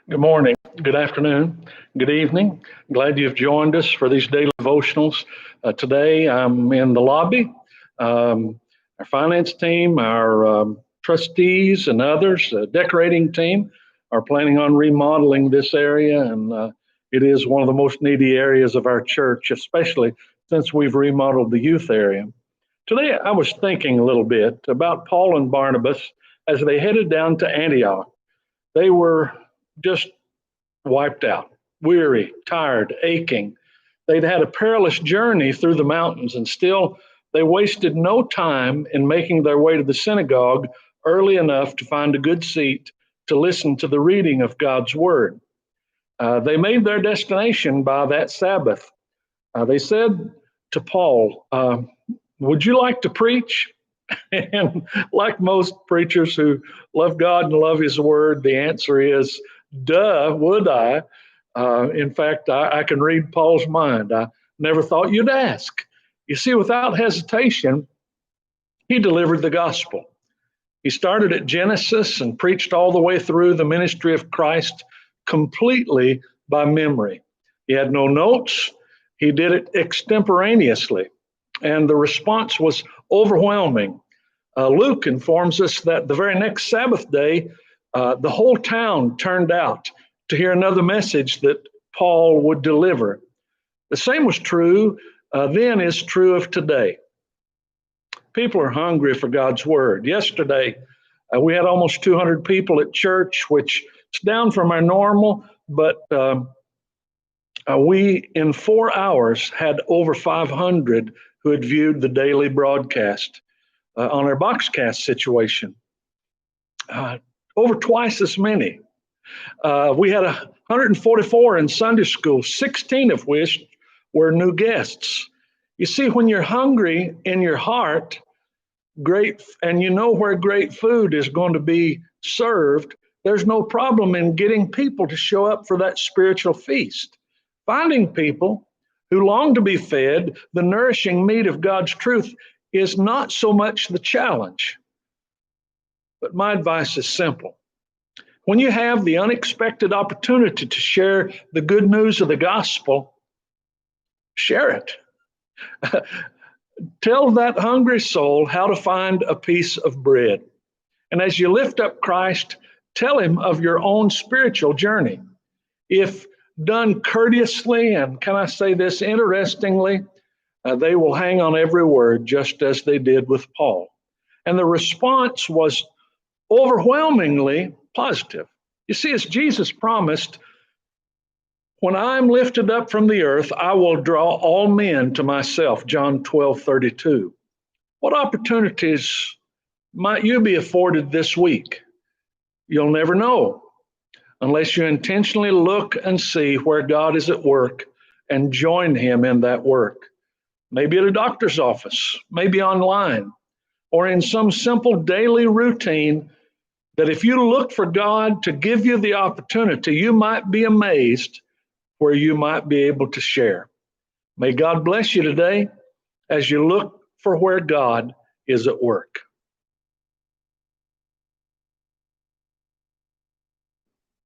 Good morning, good afternoon, good evening. Glad you've joined us for these daily devotionals. Today I'm in the lobby. Our finance team, our trustees, and others, the decorating team, are planning on remodeling this area, and it is one of the most needy areas of our church, especially since we've remodeled the youth area. Today I was thinking a little bit about Paul and Barnabas as they headed down to Antioch. They were just wiped out, weary, tired, aching. They'd had a perilous journey through the mountains, and still they wasted no time in making their way to the synagogue early enough to find a good seat to listen to the reading of God's word. They made their destination by that Sabbath. They said to Paul, would you like to preach? And like most preachers who love God and love his word, the answer is, duh, would I? In fact, I can read Paul's mind. I never thought you'd ask. You see, without hesitation, he delivered the gospel. He started at Genesis and preached all the way through the ministry of Christ completely by memory. He had no notes. He did it extemporaneously, and the response was overwhelming. Luke informs us that the very next Sabbath day, the whole town turned out to hear another message that Paul would deliver. The same was true then is true of today. People are hungry for God's word. Yesterday, we had almost 200 people at church, which is down from our normal, but we, in 4 hours, had over 500 who had viewed the daily broadcast on our Boxcast situation. Over twice as many. We had 144 in Sunday school, 16 of which were new guests. You see, when you're hungry in your heart, and you know where great food is going to be served, there's no problem in getting people to show up for that spiritual feast. Finding people who long to be fed the nourishing meat of God's truth is not so much the challenge. But my advice is simple. When you have the unexpected opportunity to share the good news of the gospel, share it. Tell that hungry soul how to find a piece of bread. And as you lift up Christ, tell him of your own spiritual journey. If done courteously, and can I say this, interestingly, they will hang on every word, just as they did with Paul. And the response was overwhelmingly positive. You see, as Jesus promised, when I'm lifted up from the earth, I will draw all men to myself, John 12:32. What opportunities might you be afforded this week? You'll never know unless you intentionally look and see where God is at work and join him in that work. Maybe at a doctor's office, maybe online, or in some simple daily routine that if you look for God to give you the opportunity, you might be amazed where you might be able to share. May God bless you today as you look for where God is at work.